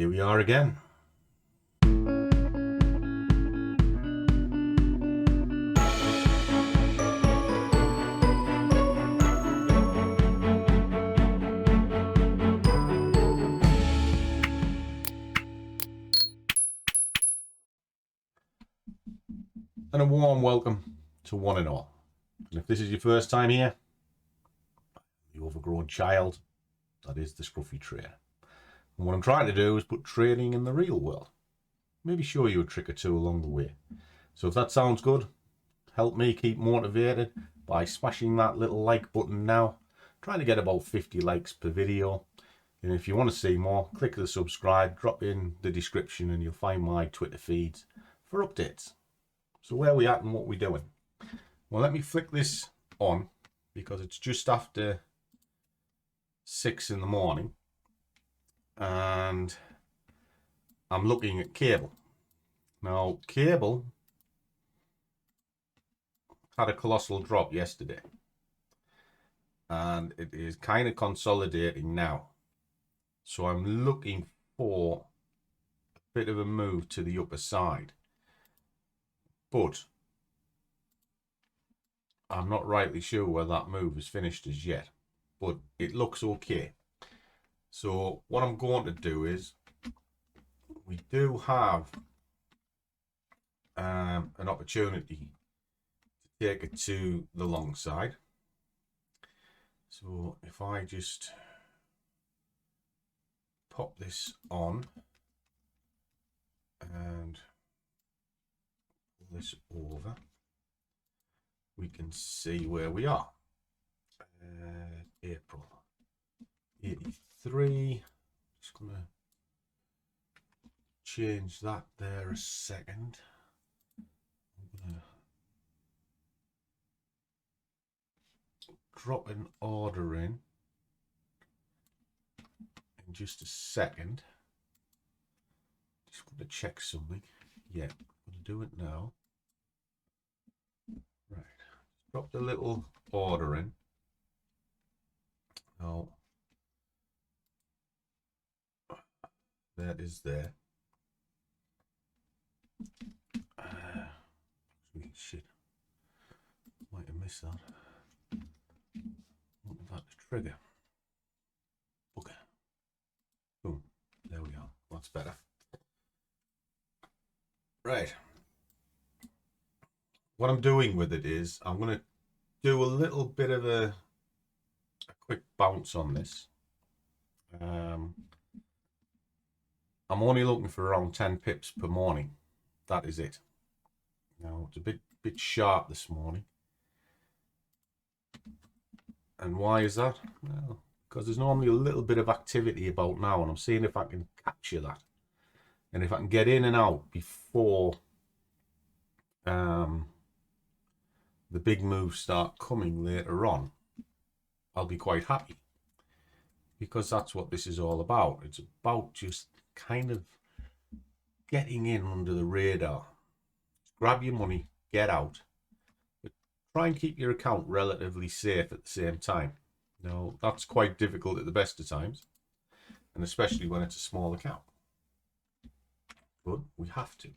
Here we are again. And a warm welcome to one and all. And if this is your first time here, the overgrown child, that is the Scruffy Trader. And what I'm trying to do is put trading in the real world. Maybe show you a trick or two along the way. So if that sounds good, help me keep motivated by smashing that little like button now. Trying to get about 50 likes per video. And if you want to see more, click the subscribe, drop in the description and you'll find my Twitter feeds for updates. So where are we at and what are we doing? Well, let me flick this on because it's just after 6 in the morning and I'm looking at cable. Now, cable had a colossal drop yesterday and it is kind of consolidating now. So I'm looking for a bit of a move to the upper side. But I'm not rightly sure where that move is finished as yet. But it looks okay. So what I'm going to do is, we do have an opportunity to take it to the long side. So if I just pop this on and pull this over, we can see where we are. April 83. Just gonna change that there a second. I'm gonna drop an order in just a second. Just want to check something. Yeah, I'm gonna do it now. Right, dropped a little order in. Now that is there. Shit, might have missed that. Wanted that to trigger. Okay. Boom. There we are. That's better. Right. What I'm doing with it is I'm going to do a little bit of a quick bounce on this. I'm only looking for around 10 pips per morning. That is it. Now it's a bit sharp this morning. And why is that? Well, because there's normally a little bit of activity about now, and I'm seeing if I can capture that. And if I can get in and out before the big moves start coming later on, I'll be quite happy. Because that's what this is all about. It's about just kind of getting in under the radar. Grab your money, get out. But try and keep your account relatively safe at the same time. Now, that's quite difficult at the best of times. And especially when it's a small account. But we have to.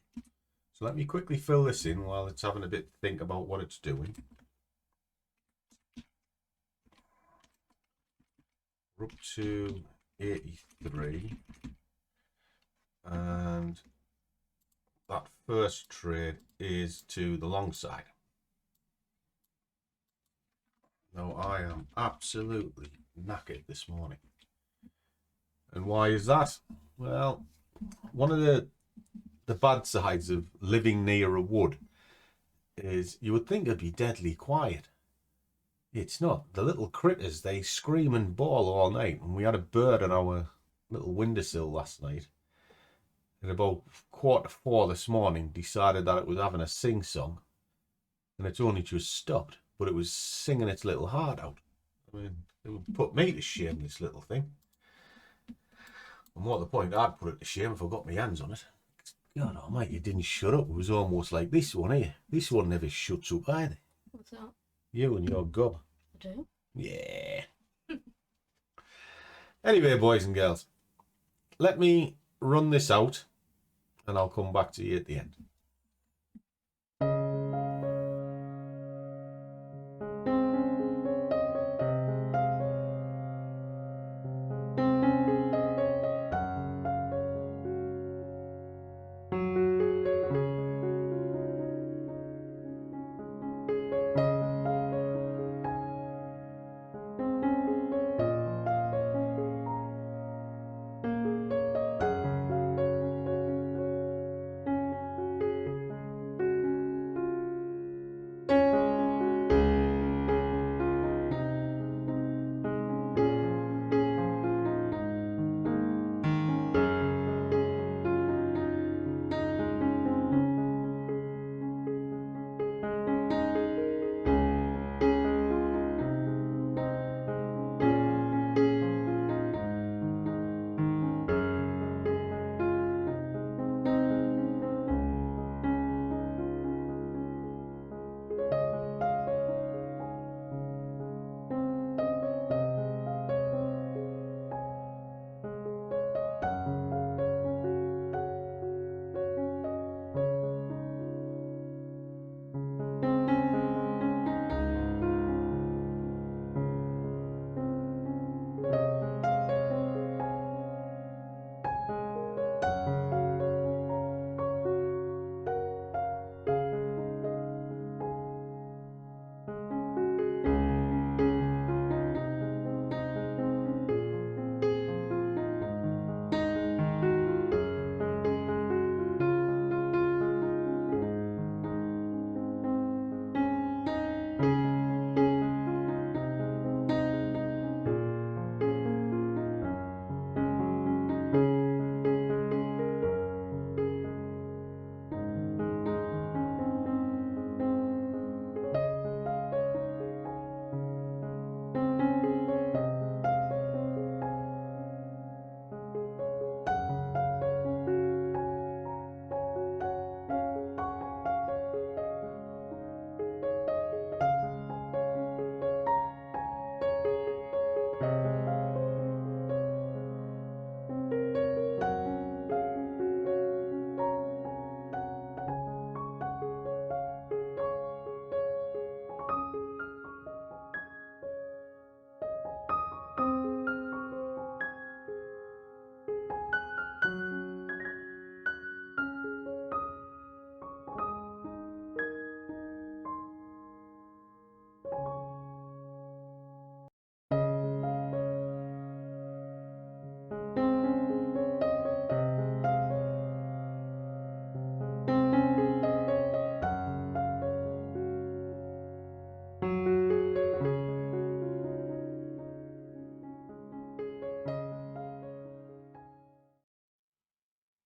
So let me quickly fill this in while it's having a bit to think about what it's doing. We're up to 83. And that first trade is to the long side. Now I am absolutely knackered this morning. And why is that? Well, one of the bad sides of living near a wood is you would think it'd be deadly quiet. It's not. The little critters, they scream and bawl all night. And we had a bird on our little windowsill last night. And about 3:45 this morning decided that it was having a sing-song. And it's only just stopped. But it was singing its little heart out. I mean, it would put me to shame, this little thing. And what the point, I'd put it to shame if I got my hands on it. God almighty, it didn't shut up. It was almost like this one here. This one never shuts up either. What's that? You and your gob. I do? Yeah. Anyway, boys and girls, let me run this out and I'll come back to you at the end.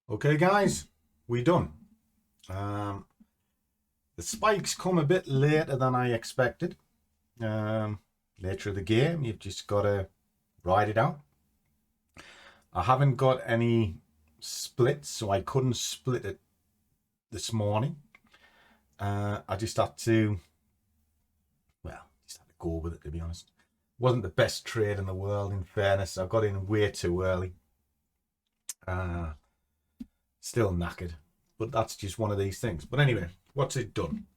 Okay guys, we done. The spikes come a bit later than I expected. Nature of the game, you've just got to ride it out. I haven't got any splits, so I couldn't split it this morning. I just had to, go with it, to be honest. Wasn't the best trade in the world, in fairness. I got in way too early. Still knackered, but that's just one of these things. But anyway, what's it done?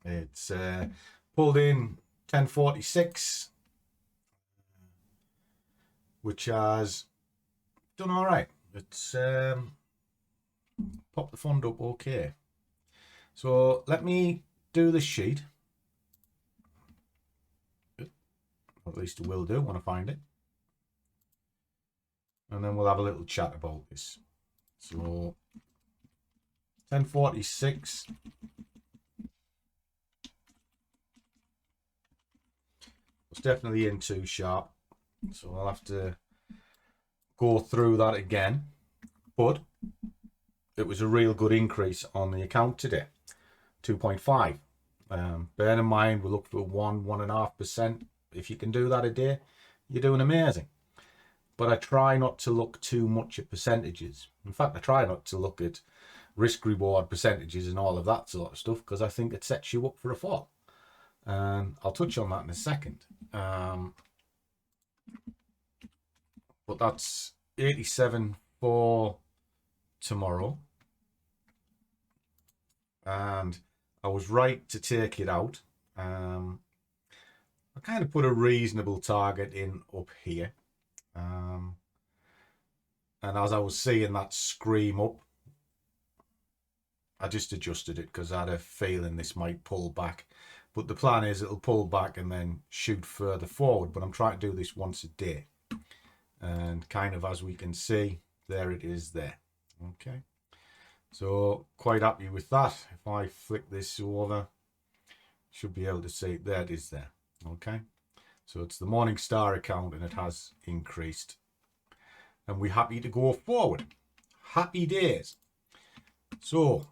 It's pulled in 1046, which has done all right. It's popped the fund up okay. So let me do the sheet. At least it will do when I find it. And then we'll have a little chat about this. So 1046 was definitely in too sharp, so I'll have to go through that again. But it was a real good increase on the account today, 2.5. Bear in mind we look for 1.5%. If you can do that a day, you're doing amazing. But I try not to look too much at percentages. In fact, I try not to look at risk reward percentages and all of that sort of stuff, because I think it sets you up for a fall. And I'll touch on that in a second. But that's 87 for tomorrow, and I was right to take it out. I kind of put a reasonable target in up here, and as I was seeing that scream up, I just adjusted it because I had a feeling this might pull back. But the plan is it'll pull back and then shoot further forward. But I'm trying to do this once a day. And kind of as we can see, there it is there. Okay. So quite happy with that. If I flick this over, should be able to see it. There it is there. Okay. So it's the Morningstar account and it has increased. And we're happy to go forward. Happy days. So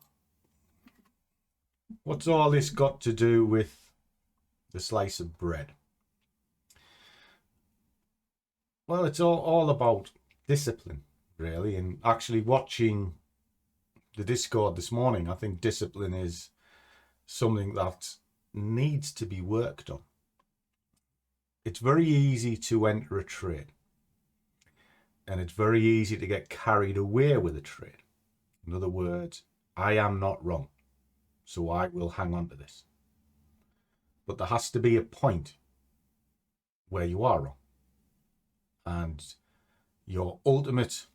what's all this got to do with the slice of bread? Well, it's all about discipline, really. And actually watching the Discord this morning, I think discipline is something that needs to be worked on. It's very easy to enter a trade. And it's very easy to get carried away with a trade. In other words, I am not wrong, so I will hang on to this. But there has to be a point where you are wrong. And your ultimate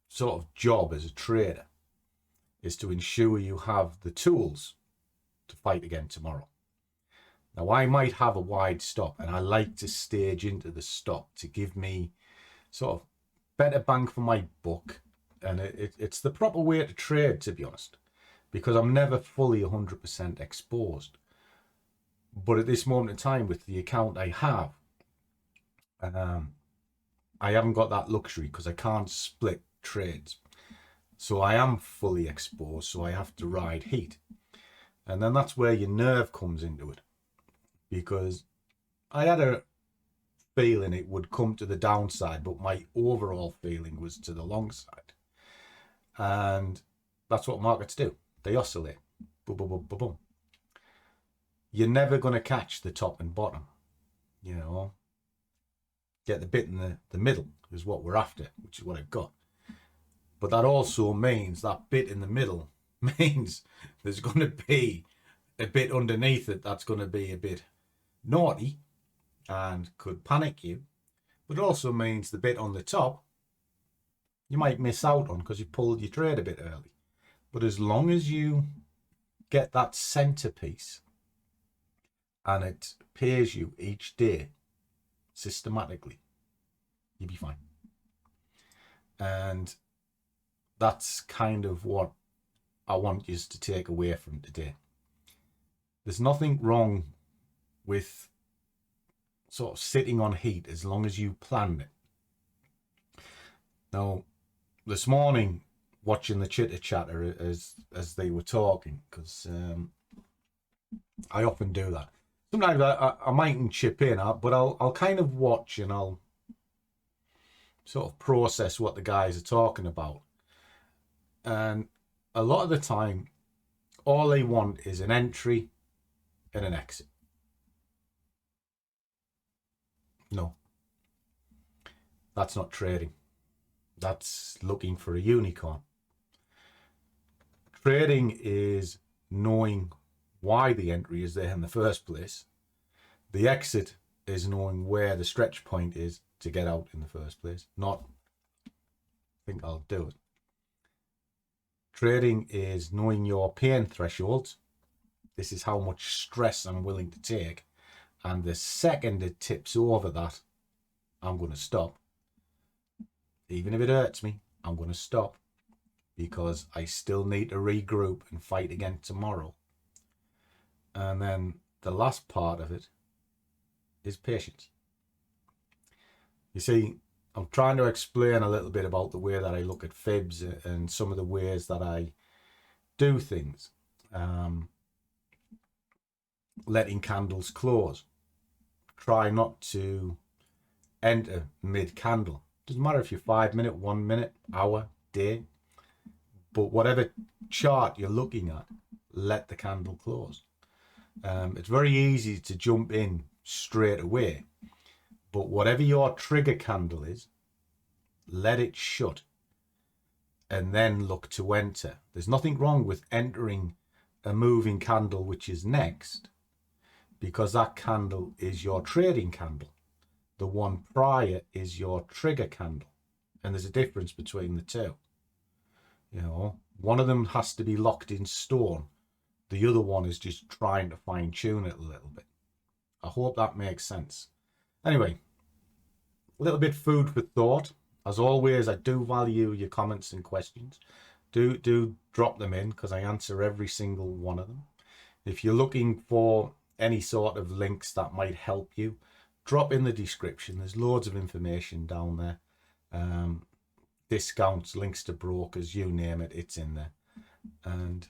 sort of job as a trader is to ensure you have the tools to fight again tomorrow. Now, I might have a wide stop, and I like to stage into the stop to give me sort of better bang for my buck. And it's the proper way to trade, to be honest, because I'm never fully 100% exposed. But at this moment in time, with the account I have, I haven't got that luxury because I can't split trades. So I am fully exposed, so I have to ride heat. And then that's where your nerve comes into it. Because I had a feeling it would come to the downside, but my overall feeling was to the long side. And that's what markets do. They oscillate. Boom, boom, boom, boom, boom. You're never going to catch the top and bottom. You know, get the bit in the middle is what we're after, which is what I've got. But that also means that bit in the middle means there's going to be a bit underneath it that's going to be a bit naughty and could panic you. But it also means the bit on the top you might miss out on because you pulled your trade a bit early. But as long as you get that centerpiece and it pays you each day systematically, you'll be fine. And that's kind of what I want you to take away from today. There's nothing wrong with sort of sitting on heat as long as you planned it. Now, this morning, watching the chitter chatter as they were talking, because I often do that. Sometimes I mightn't chip in, but I'll kind of watch and I'll sort of process what the guys are talking about. And a lot of the time, all they want is an entry and an exit. No, that's not trading. That's looking for a unicorn. Trading is knowing why the entry is there in the first place. The exit is knowing where the stretch point is to get out in the first place. Not, I think I'll do it. Trading is knowing your pain thresholds. This is how much stress I'm willing to take. And the second it tips over that, I'm going to stop. Even if it hurts me, I'm going to stop. Because I still need to regroup and fight again tomorrow. And then the last part of it is patience. You see, I'm trying to explain a little bit about the way that I look at fibs and some of the ways that I do things. Letting candles close. Try not to enter mid-candle. Doesn't matter if you're 5 minute, 1 minute, hour, day. But whatever chart you're looking at, let the candle close. It's very easy to jump in straight away. But whatever your trigger candle is, let it shut, and then look to enter. There's nothing wrong with entering a moving candle which is next, because that candle is your trading candle. The one prior is your trigger candle, and there's a difference between the two. You know, one of them has to be locked in stone. The other one is just trying to fine tune it a little bit. I hope that makes sense. Anyway, a little bit food for thought. As always, I do value your comments and questions. Do drop them in, because I answer every single one of them. If you're looking for any sort of links that might help you, drop in the description. There's loads of information down there. Discounts, links to brokers, you name it, it's in there. And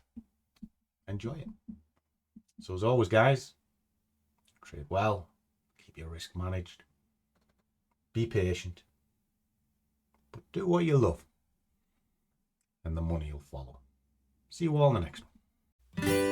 enjoy it. So as always, guys, trade well, keep your risk managed, be patient, but do what you love, and the money will follow. See you all in the next one.